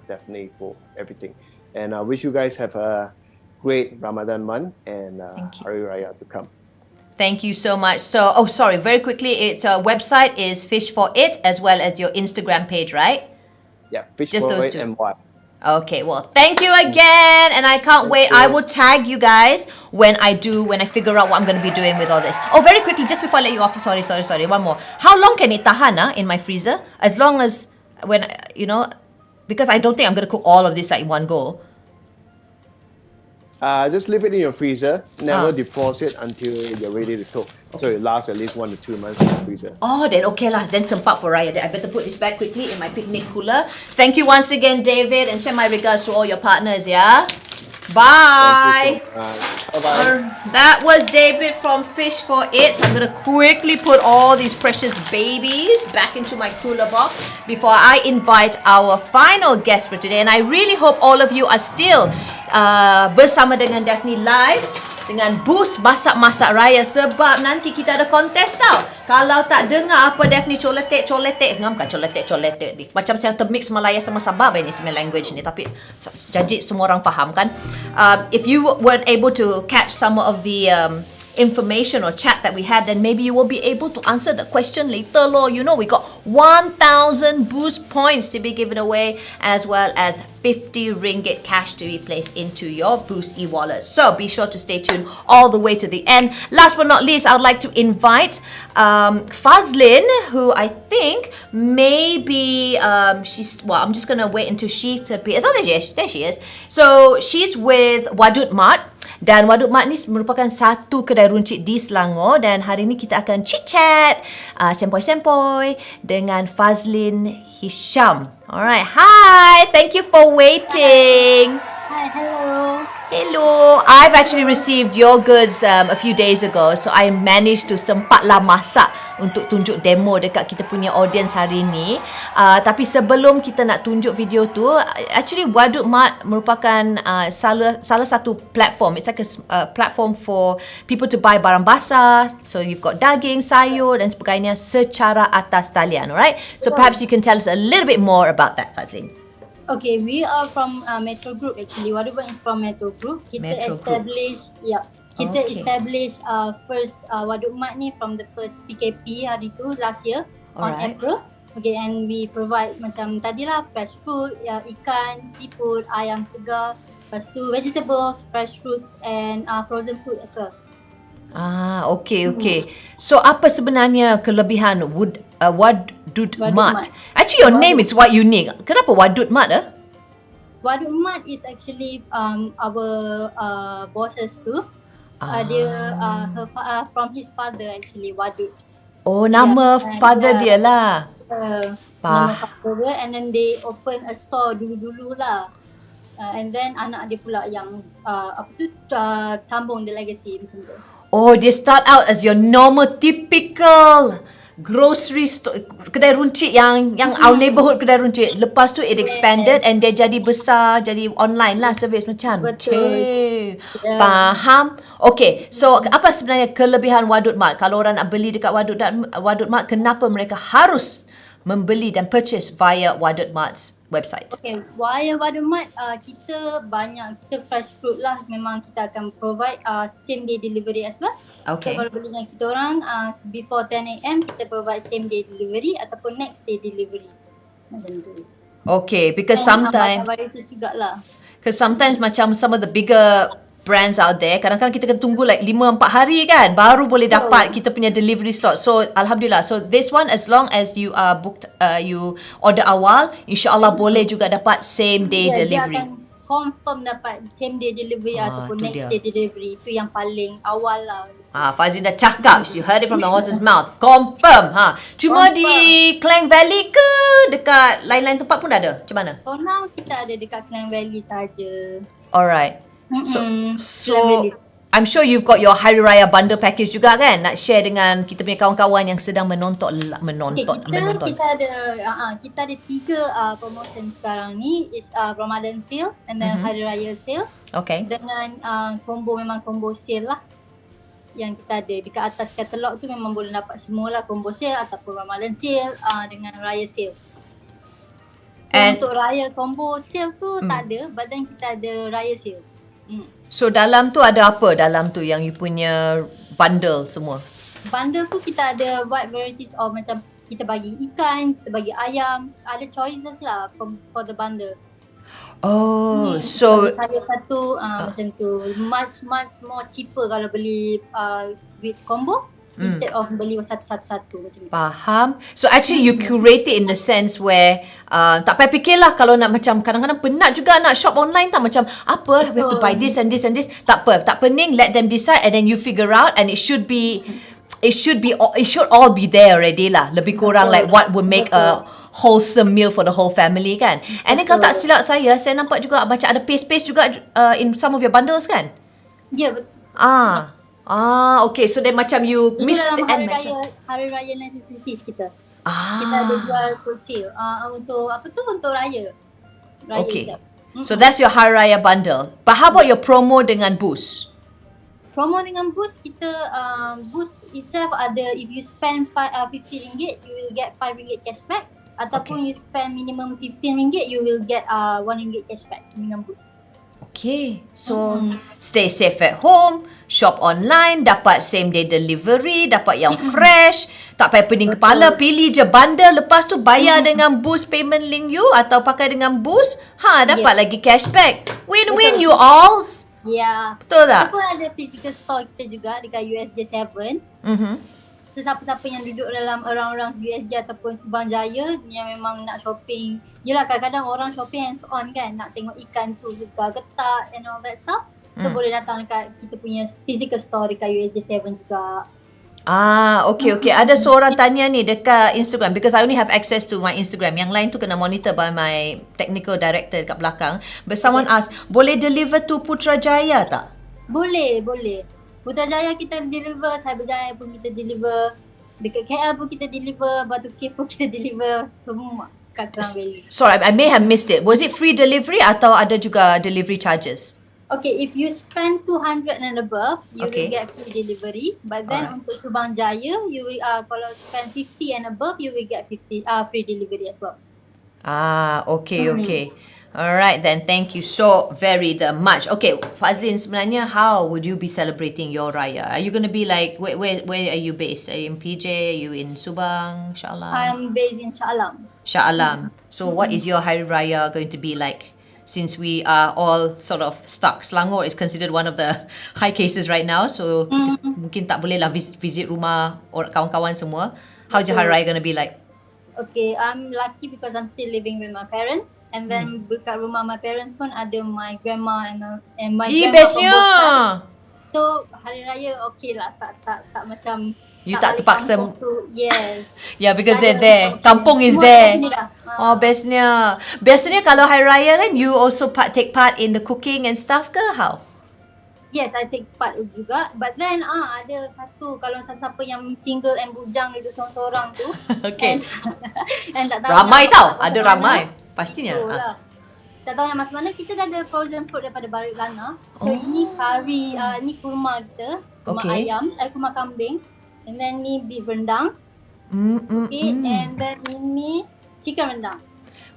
definitely for everything. And I wish you guys have a great Ramadan month and Hari Raya to come. Thank you so much. So, sorry, very quickly, its website is Fish for It, as well as your Instagram page, right? Yeah, Fish Just for those It two. and why. Okay, well, thank you again, and I can't wait. I will tag you guys when I figure out what I'm going to be doing with all this. Oh, very quickly, just before I let you off, sorry, one more. How long can it tahan in my freezer? As long as, because I don't think I'm going to cook all of this like in one go. Just leave it in your freezer. Never defrost it until you're ready to cook. So it lasts at least 1 to 2 months in the freezer. Oh, then okay lah. Then sempat for Raya. Then I better put this back quickly in my picnic cooler. Thank you once again, David, and send my regards to all your partners, yeah? Bye! Bye-bye. That was David from Fish for It. So I'm going to quickly put all these precious babies back into my cooler box before I invite our final guest for today. And I really hope all of you are still bersama dengan Daphne live dengan Boost Masak-Masak Raya, sebab nanti kita ada kontes tau. Kalau tak dengar apa Daphne coletek, bukan coletek. Macam saya termix Malaya sama Sabah ni sebenarnya language ni, tapi jadi semua orang faham kan. If you weren't able to catch some of the information or chat that we had, then maybe you will be able to answer the question later lor. You know, we got 1,000 Boost points to be given away, as well as 50 ringgit cash to be placed into your Boost e-wallet. So be sure to stay tuned all the way to the end. Last but not least, I would like to invite Fazlin, who I think maybe I'm just gonna wait until she appears. Oh, there she is. So she's with Wadud Mart. Dan Wadud Mat ni merupakan satu kedai runcit di Selangor, dan hari ni kita akan chit-chat, sempoi-sempoi dengan Fazlin Hisham. Alright, hi! Thank you for waiting. Hi, hello. Hello. I've actually received your goods a few days ago, so I managed to sempatlah masak untuk tunjuk demo dekat kita punya audience hari ni. Tapi sebelum kita nak tunjuk video tu, actually Wadud Mart merupakan salah satu platform. It's like a platform for people to buy barang basah. So you've got daging, sayur dan sebagainya secara atas talian, alright? So perhaps you can tell us a little bit more about that, Fazlin. Okay, we are from Metro Group actually. Wadud Mart is from Metro Group. Kita establish first Wadud Mart ni from the first PKP hari tu last year on April. Okay, and we provide macam tadilah fresh fruit, ikan, seafood, ayam segar, lepas tu vegetables, fresh fruits and frozen food as well. Okay. So apa sebenarnya kelebihan Wadud Mart? Actually, your name is quite unique. Kenapa Wadud Mart? Wadud Mart is actually our bosses too. Dia from his father actually, Wadud. Oh, nama father dia lah. Nama father dia, and then they open a store dulu-dulu lah. And then anak dia pula yang sambung the legacy macam tu. Oh, dia start out as your normal typical grocery store, kedai runcit yang our neighborhood kedai runcit. Lepas tu it expanded and dia jadi besar, jadi online lah service macam. Betul. Faham? Okay, so apa sebenarnya kelebihan Wadud Mart? Kalau orang nak beli dekat Wadud Mart, kenapa mereka harus membeli dan purchase via wadud.mart's website? Okay, via wadud.mart kita fresh fruit lah. Memang kita akan provide same day delivery as well. Okay. So kalau beli dengan kita orang before 10 AM kita provide same day delivery ataupun next day delivery. Macam tu. Okay, because sometimes jugalah. Because sometimes macam some of the bigger brands out there, kadang-kadang kita kena tunggu like 5-4 hari kan baru boleh dapat kita punya delivery slot. So alhamdulillah, so this one as long as you are booked, you order awal, insyaAllah boleh juga dapat same day delivery. Dia akan confirm dapat same day delivery ataupun next day delivery. Itu yang paling awal lah. Fazin dah cakap, you heard it from the horse's mouth. Confirm. Cuma Confirm. di Klang Valley ke dekat lain-lain tempat pun ada? Macam mana? For now kita ada dekat Klang Valley saja. Alright. So Klang Valley. I'm sure you've got your Hari Raya bundle package juga kan? Nak share dengan kita punya kawan-kawan yang sedang menonton. Kita ada 3 promotion sekarang ni. Is Ramadan sale and then Hari Raya sale. Okay. Dengan memang combo sale lah. Yang kita ada dekat atas katalog tu memang boleh dapat semua lah, combo sale ataupun Ramadan sale dengan Raya sale. And untuk Raya combo sale tu tak ada, but then kita ada Raya sale. So dalam tu ada apa dalam tu yang you punya bundle semua? Bundle tu kita ada wide varieties of macam kita bagi ikan, kita bagi ayam, ada choices lah for the bundle. So Saya satu macam tu, much more cheaper kalau beli with combo instead of beli satu-satu macam tu. Faham. So actually you curate it in the sense where tak payah fikirlah kalau nak macam kadang-kadang penat juga nak shop online tak macam apa we have to buy this and this and this. Tak apa, tak pening, let them decide and then you figure out and it should all be there already lah. Lebih kurang like what would make a wholesome meal for the whole family kan. And then kalau tak silap saya nampak juga macam ada paste juga in some of your bundles kan? Ya, betul. Okay. So then macam you mix and match. Hari Raya necessities kita. Kita ada jual for sale. Untuk apa tu? Untuk Raya. Okay. So that's your Hari Raya bundle. But how about your promo dengan boost? Promo dengan boost kita boost itself ada, if you spend RM50 you will get RM5 cashback. Ataupun you spend minimum RM15 you will get RM1 cashback dengan boost. Okay. So stay safe at home, shop online, dapat same day delivery, dapat yang fresh, tak payah pening kepala, pilih je bundle, lepas tu bayar dengan boost payment link you atau pakai dengan boost, dapat lagi cashback. Win-win you alls. Ya. Betul tak? Kita pun ada physical store kita juga dekat USJ 7. So siapa-siapa yang duduk dalam orang-orang USJ ataupun Subang Jaya yang memang nak shopping. Yelah kadang-kadang orang shopping hands on kan, nak tengok ikan tu juga getak and all that stuff. So boleh datang dekat kita punya physical store dekat USJ 7 juga. Okay. Ada seorang tanya ni dekat Instagram because I only have access to my Instagram. Yang lain tu kena monitor by my technical director dekat belakang. But someone asked, boleh deliver to Putrajaya tak? Boleh. Putrajaya kita deliver, Cyberjaya pun kita deliver, dekat KL pun kita deliver, Batu K pun kita deliver, semua kat Klang Valley. Sorry, I may have missed it. Was it free delivery atau ada juga delivery charges? Okay, if you spend 200 and above, you will get free delivery. But then untuk Subang Jaya, you will kalau spend 50 and above, you will get free delivery as well. Okay. Alright then, thank you so very much. Okay, Fazlin, sebenarnya how would you be celebrating your Raya? Are you going to be like, where are you based? Are you in PJ? Are you in Subang? Shah Alam? I'm based in Shah Alam. Shah Alam. So what is your Hari Raya going to be like? Since we are all sort of stuck. Selangor is considered one of the high cases right now. So kita mungkin tak boleh lah visit rumah kawan-kawan semua. How's your Hari Raya going to be like? Okay, I'm lucky because I'm still living with my parents. And then dekat rumah my parents pun ada my grandma and my grandma. Bestnya! So hari raya okay lah, tak macam you tak terpaksa. Yes. Yeah, because they're there. Kampung is there. Bestnya. Biasanya kalau hari raya kan, you also take part in the cooking and stuff ke? How? Yes, I take part juga. But then ada satu, kalau siapa yang single and bujang duduk seorang-seorang tu. Okay. And tak tahu ramai tau. Ada ramai. Pastinya. Tak tahu nak masuk mana, kita dah ada frozen food daripada Balik Lana. So ini kari, ni kurma kita. Kurma ayam, kurma kambing. And then ni beef rendang. Okay, and then ini chicken rendang.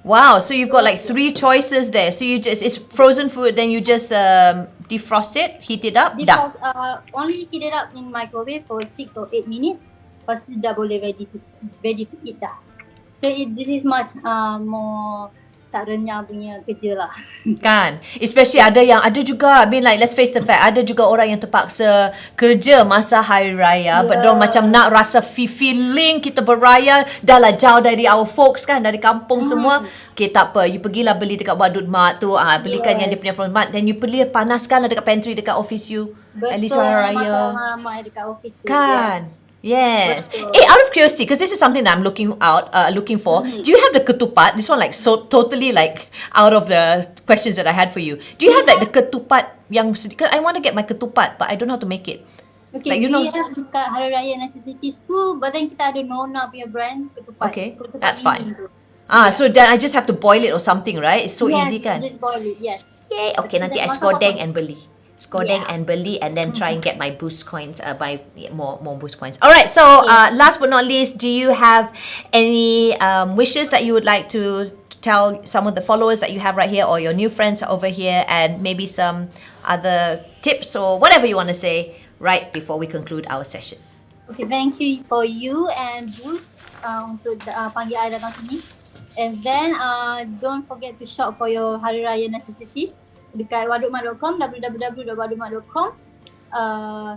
Wow, so you've got like 3 choices there. So you just, it's frozen food, then you just defrost it, heat it up, dah. Only heat it up in microwave for 6 or 8 minutes. Lepas tu dah boleh ready to eat dah. So this is much more tak renyah punya kerja lah. Kan? Especially ada juga, I mean like let's face the fact, ada juga orang yang terpaksa kerja masa Hari Raya, but dorang macam nak rasa feeling kita beraya, dah lah jauh dari our folks kan, dari kampung semua. Okay, tak apa, you pergilah beli dekat Badut Mat tu, belikan yang dia punya frozen mat, then you pergi panaskan dekat pantry dekat office you. Betul, at least Hari Raya. ramai dekat office tu. Kan? Yes. Betul. Out of curiosity, because this is something that I'm looking for. Do you have the ketupat? This one like so totally like out of the questions that I had for you. Do you have like the ketupat yang? Because I want to get my ketupat, but I don't know how to make it. Okay, like, we have dekat Hari Raya necessities tu, but then kita ada Nona punya brand ketupat. Okay, ketupat that's fine. tu. So then I just have to boil it or something, right? It's so easy kan? Yes, just boil it, yes. Yay. Okay, nanti I skodeng and beli. And beli, and then try and get my boost coins, buy more boost coins. Alright, so last but not least, do you have any wishes that you would like to tell some of the followers that you have right here, or your new friends over here, and maybe some other tips or whatever you want to say right before we conclude our session? Okay, thank you for you and Bruce untuk panggil I datang sini. And then don't forget to shop for your Hari Raya necessities dekat wadukmat.com, www.wadukmat.com.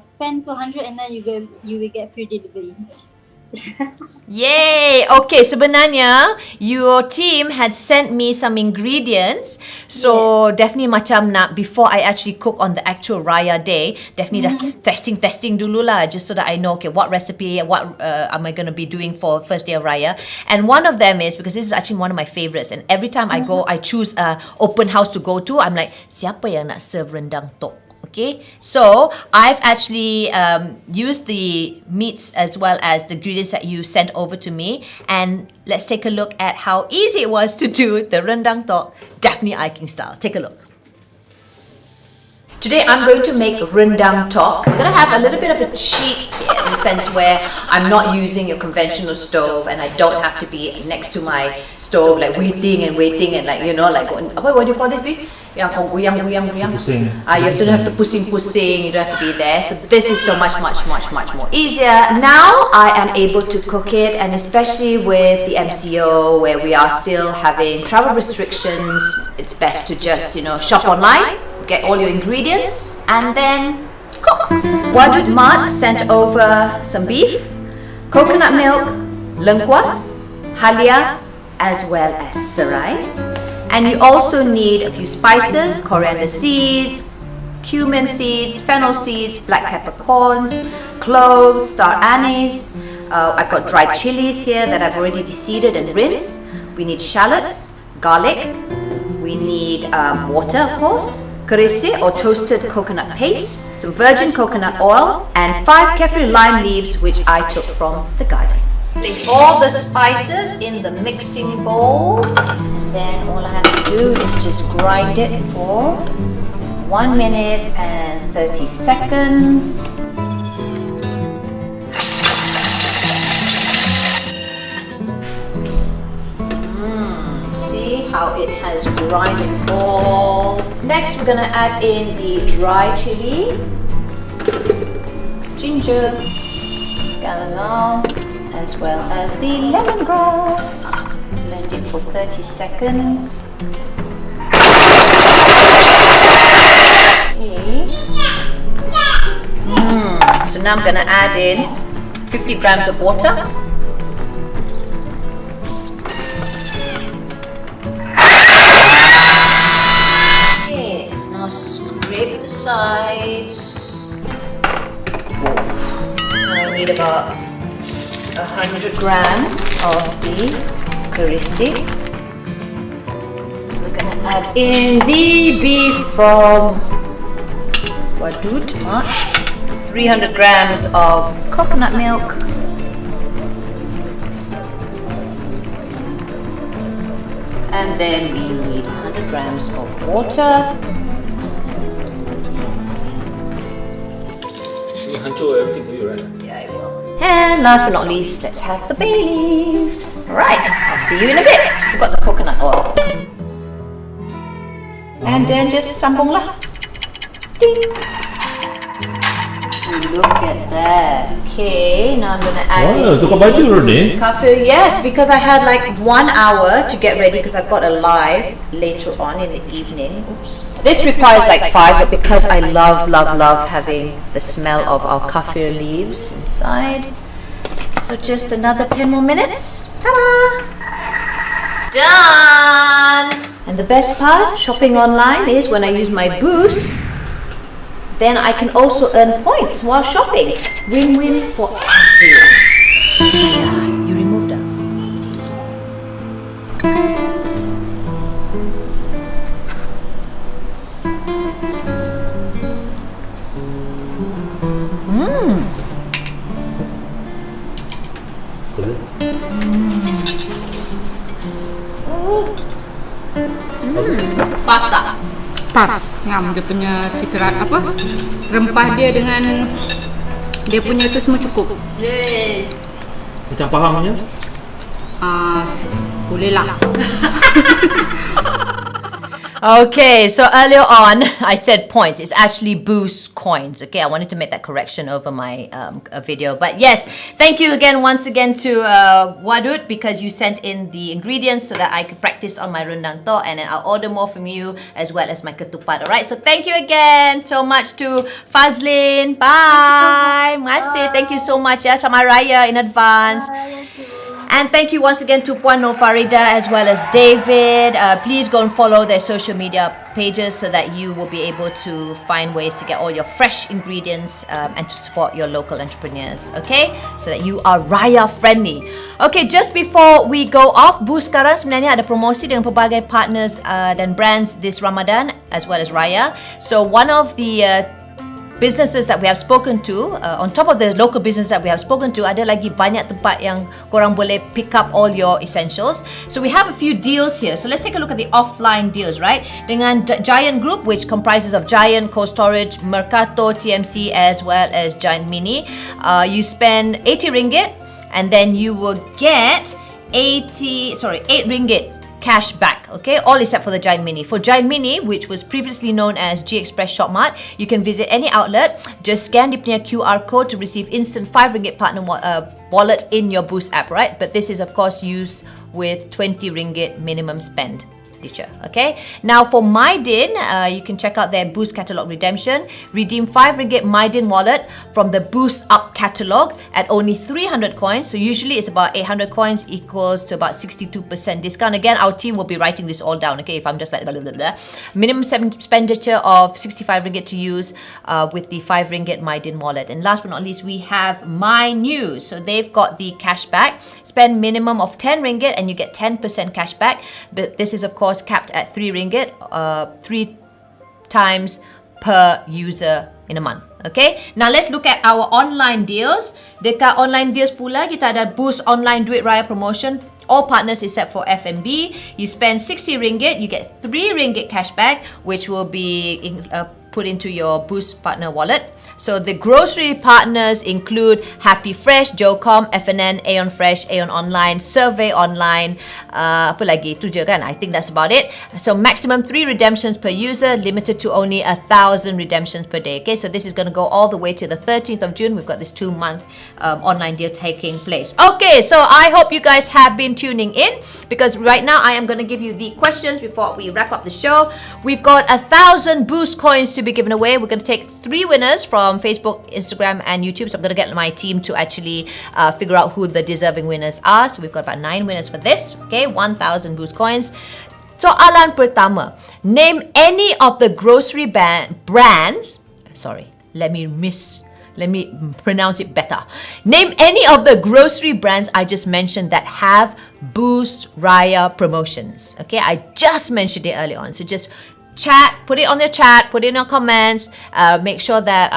Spend 200 and then you will get free delivery. Yay! Okay, sebenarnya your team had sent me some ingredients. So definitely macam nak, before I actually cook on the actual Raya day, definitely dah testing dulu lah, just so that I know, okay, what recipe, what am I going to be doing for first day of Raya. And one of them is, because this is actually one of my favorites, and every time I go, I choose a open house to go to, I'm like, siapa yang nak serve rendang tok? Okay, so I've actually used the meats as well as the ingredients that you sent over to me, and let's take a look at how easy it was to do the rendang tok Daphne Iking style. Take a look. Today I'm going to make rendang tok. We're going to have a little bit of a cheat here, in the sense where I'm not using your conventional stove, and I don't have to be next to my stove like waiting and like, you know, like what do you call this, B? Yang kau goyang. You have to pusing, you don't have to be there. So this is so much more easier. Now I am able to cook it, and especially with the MCO where we are still having travel restrictions, it's best to just, you know, shop online, get all your ingredients, and then cook. Wadud Mat sent over some beef, coconut milk, lengkuas, halia, as well as serai. And you also need a few spices, coriander seeds, cumin seeds, fennel seeds, black peppercorns, cloves, star anise. I've got dried chilies here that I've already de-seeded and rinsed. We need shallots, garlic. We need water, of course, kerese or toasted coconut paste, some virgin coconut oil, and 5 kaffir lime leaves, which I took from the garden. Place all the spices in the mixing bowl. Then all I have to do is just grind it for 1 minute and 30 seconds. See how it has grinded all. Next we're gonna add in the dry chili, ginger, galangal, as well as the lemongrass. Blend it for 30 seconds. Okay. So now I'm gonna add in 50 grams of water. Okay, let's now scrape the sides. I need about 100 grams of the kerese. We're gonna add in the beef from Wadud Mat, 300 grams of coconut milk, and then we need 100 grams of water. You control everything for you, right? Yeah, I will. And last but not least, let's have the bay leaf. Alright, I'll see you in a bit. We've got the coconut oil. And then just sambung lah. Ding. Look at that. Okay, now I'm gonna add tukar baju already? coffee. Yes, because I had like 1 hour to get ready because I've got a live later on in the evening. Oops. This requires like 5, but because I love having the smell of our kaffir leaves inside. So just another 10 more minutes. Ta-da! Done! And the best part, shopping online, is when I use my boost, then I can also earn points while shopping. Win-win for everyone. Yeah, you removed that. Pasta. Pas ngam dia punya cita apa rempah dia dengan dia punya tu semua cukup. Macam faham punya? Boleh lah. Okay, so earlier on I said points. It's actually boost coins. Okay, I wanted to make that correction over my video. But yes, thank you once again to Wadud, because you sent in the ingredients so that I could practice on my rendang to, and then I'll order more from you as well as my ketupat. Alright, so thank you again so much to Fazlin. Bye. Masih. Thank you so much ya, sama Raya in advance. And thank you once again to Puan Nur Farida as well as David. Please go and follow their social media pages so that you will be able to find ways to get all your fresh ingredients and to support your local entrepreneurs. Okay? So that you are Raya friendly. Okay, just before we go off, Boost sekarang sebenarnya ada promosi dengan pelbagai partners dan brands this Ramadan as well as Raya. So one of the businesses that we have spoken to, on top of the local business that we have spoken to, ada lagi banyak tempat yang korang boleh pick up all your essentials. So we have a few deals here. So let's take a look at the offline deals, right? Dengan Giant Group, which comprises of Giant, Cold Storage, Mercato, TMC, as well as Giant Mini. You spend 80 ringgit and then you will get 8 ringgit cash back, okay? All except for the Giant Mini. For Giant Mini, which was previously known as G Express Shop Mart, you can visit any outlet, just scan the QR code to receive instant 5 ringgit partner wallet in your Boost app, right? But this is of course used with 20 ringgit minimum spend. Okay, now for MyDin, you can check out their Boost catalog redemption. Redeem 5 ringgit MyDin wallet from the Boost Up catalog at only 300 coins. So usually it's about 800 coins equals to about 62% discount. Again, our team will be writing this all down, okay, if I'm just like blah, blah, blah, blah. Minimum expenditure of 65 ringgit to use with the 5 ringgit MyDin wallet. And last but not least, we have My News. So they've got the cashback. Spend minimum of 10 ringgit and you get 10% cashback. But this is of course capped at 3 ringgit 3 times per user in a month. Okay, now let's look at our online deals. Dekat online deals pula, kita ada Boost Online Duit Raya promotion. All partners except for FMB. You spend 60 ringgit, you get 3 ringgit cashback, which will be put into your Boost partner wallet. So the grocery partners include Happy Fresh, Jocom, FNN, Aeon Fresh, Aeon Online, Survey Online, apa lagi? Itu je kan? I think that's about it. So maximum 3 redemptions per user, limited to only 1,000 redemptions per day. Okay, so this is going to go all the way to the 13th of June. We've got this 2-month online deal taking place. Okay, so I hope you guys have been tuning in, because right now I am going to give you the questions before we wrap up the show. We've got 1,000 Boost coins to be given away. We're going to take 3 winners from Facebook, Instagram and YouTube. So I'm going to get my team to actually figure out who the deserving winners are. So we've got about 9 winners for this. Okay, 1,000 Boost coins. Soalan pertama, name any of the grocery brands. Sorry, let me pronounce it better. Name any of the grocery brands I just mentioned that have Boost Raya promotions. Okay, I just mentioned it earlier on. So just chat, put it on your chat, put it in your comments. Make sure that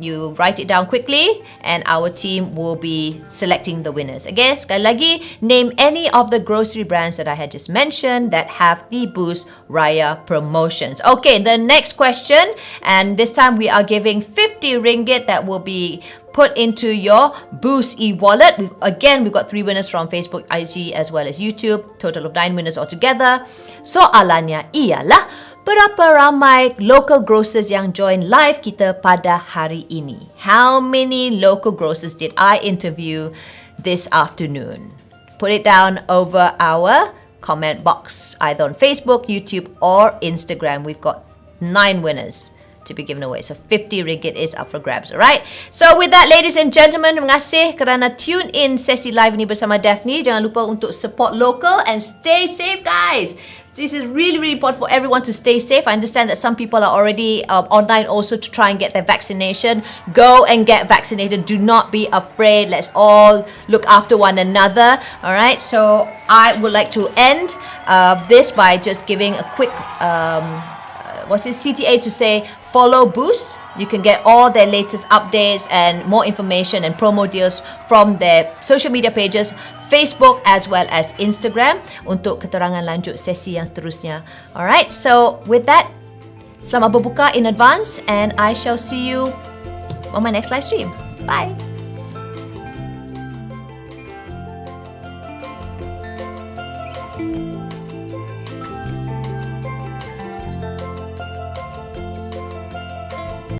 you write it down quickly, and our team will be selecting the winners. Okay, sekali lagi, name any of the grocery brands that I had just mentioned that have the Boost Raya promotions. Okay, the next question, and this time we are giving 50 ringgit that will be put into your Boost e-wallet. We've got 3 winners from Facebook, IG as well as YouTube. Total of 9 winners altogether. Soalannya ialah, berapa ramai local grocers yang join live kita pada hari ini? How many local grocers did I interview this afternoon? Put it down over our comment box, either on Facebook, YouTube or Instagram. We've got 9 winners to be given away. So 50 ringgit is up for grabs, alright? So with that, ladies and gentlemen, terima kasih kerana tune in sesi live ni bersama Daphne. Jangan lupa untuk support local and stay safe, guys. This is really, really important for everyone to stay safe. I understand that some people are already online also to try and get their vaccination. Go and get vaccinated. Do not be afraid. Let's all look after one another. Alright, so I would like to end this by just giving a quick CTA to say follow Boost. You can get all their latest updates and more information and promo deals from their social media pages, Facebook as well as Instagram, untuk keterangan lanjut sesi yang seterusnya. Alright, so with that, selamat berbuka in advance, and I shall see you on my next live stream. Bye.